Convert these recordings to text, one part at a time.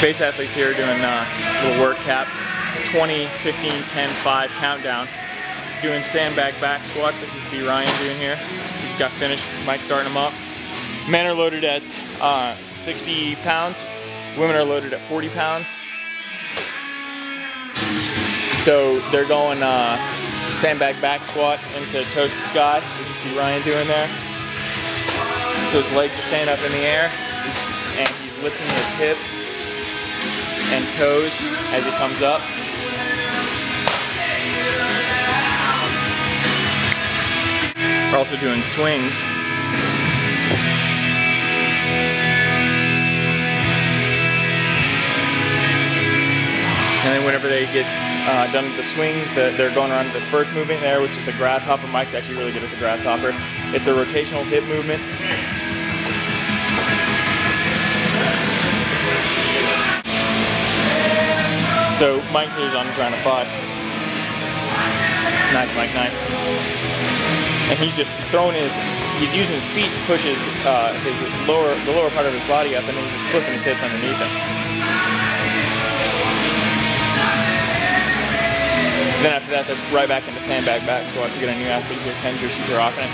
Base athletes here doing a little work cap, 20, 15, 10, 5 countdown. Doing sandbag back squats like you see Ryan doing here. He just got finished, Mike's starting them up. Men are loaded at 60 pounds, women are loaded at 40 pounds. So they're going sandbag back squat into toes to sky, as you see Ryan doing there. So his legs are staying up in the air, and he's lifting his hips and toes as he comes up. We're also doing swings. And then whenever they get done with the swings, they're going around to the first movement there, which is the grasshopper. Mike's actually really good at the grasshopper. It's a rotational hip movement. So Mike here's on his round of 5. Nice, Mike, nice. And he's just throwing he's using his feet to push the lower part of his body up, and then he's just flipping his hips underneath him. Then after that, they're right back into sandbag back squats. We got a new athlete here, Kendra, she's rocking it.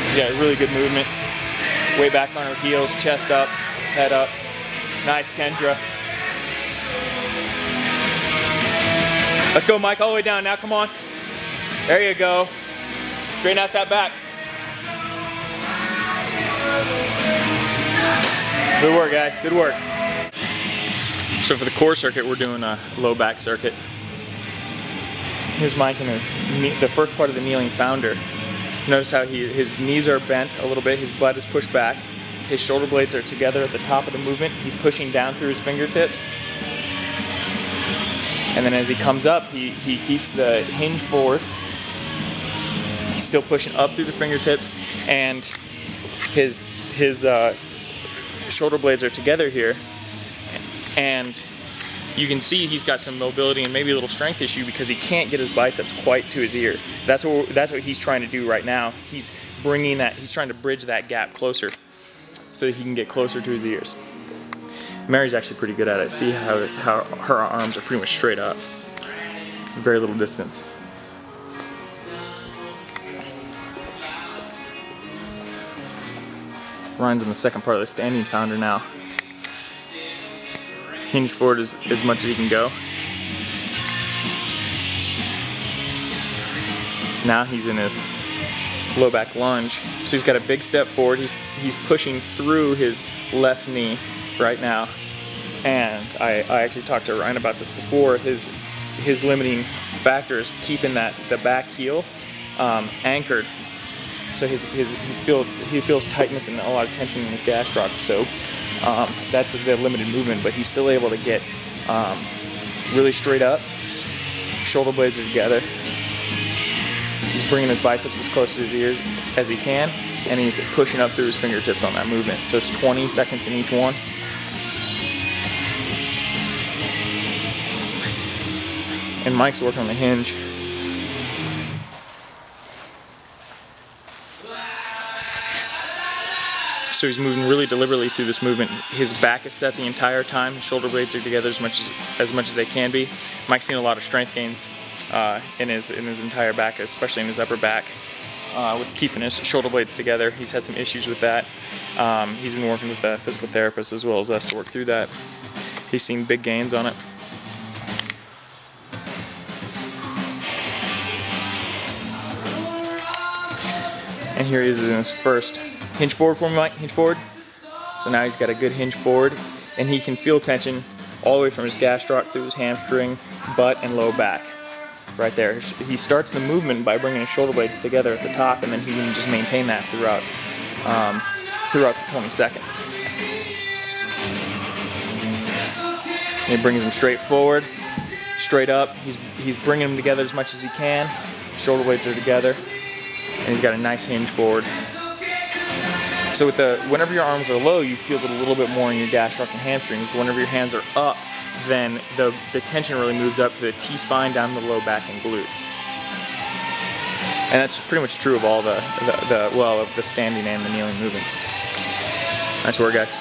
She's got a really good movement. Way back on her heels, chest up, head up. Nice, Kendra. Let's go, Mike, all the way down now, come on. There you go. Straighten out that back. Good work, guys, good work. So for the core circuit, we're doing a low back circuit. Here's Mike and the first part of the kneeling founder. Notice how his knees are bent a little bit, his butt is pushed back, his shoulder blades are together at the top of the movement, he's pushing down through his fingertips. And then as he comes up, he keeps the hinge forward. He's still pushing up through the fingertips, and his shoulder blades are together here. And you can see he's got some mobility and maybe a little strength issue because he can't get his biceps quite to his ear. That's what he's trying to do right now. He's trying to bridge that gap closer so that he can get closer to his ears. Mary's actually pretty good at it. See how her arms are pretty much straight up. Very little distance. Ryan's in the second part of the standing founder now. Hinged forward as much as he can go. Now he's in his low back lunge. So he's got a big step forward. He's pushing through his left knee right now. And I actually talked to Ryan about this before. His limiting factor is keeping the back heel anchored. So he feels tightness and a lot of tension in his gastroc. So that's the limited movement, but he's still able to get really straight up. Shoulder blades are together. He's bringing his biceps as close to his ears as he can, and he's pushing up through his fingertips on that movement. So it's 20 seconds in each one. And Mike's working on the hinge. So he's moving really deliberately through this movement. His back is set the entire time. His shoulder blades are together as much as they can be. Mike's seen a lot of strength gains in his entire back, especially in his upper back, with keeping his shoulder blades together. He's had some issues with that. He's been working with a physical therapist as well as us to work through that. He's seen big gains on it. And here he is in his first hinge forward for me, Mike, hinge forward. So now he's got a good hinge forward, and he can feel tension all the way from his gastroc through his hamstring, butt, and low back. Right there. He starts the movement by bringing his shoulder blades together at the top, and then he can just maintain that throughout the 20 seconds. And he brings them straight forward, straight up. He's bringing them together as much as he can. Shoulder blades are together, and he's got a nice hinge forward. So whenever your arms are low, you feel it a little bit more in your gastroc and hamstrings. Whenever your hands are up, then the tension really moves up to the T-spine, down the low back and glutes. And that's pretty much true of all of the standing and the kneeling movements. Nice work, guys.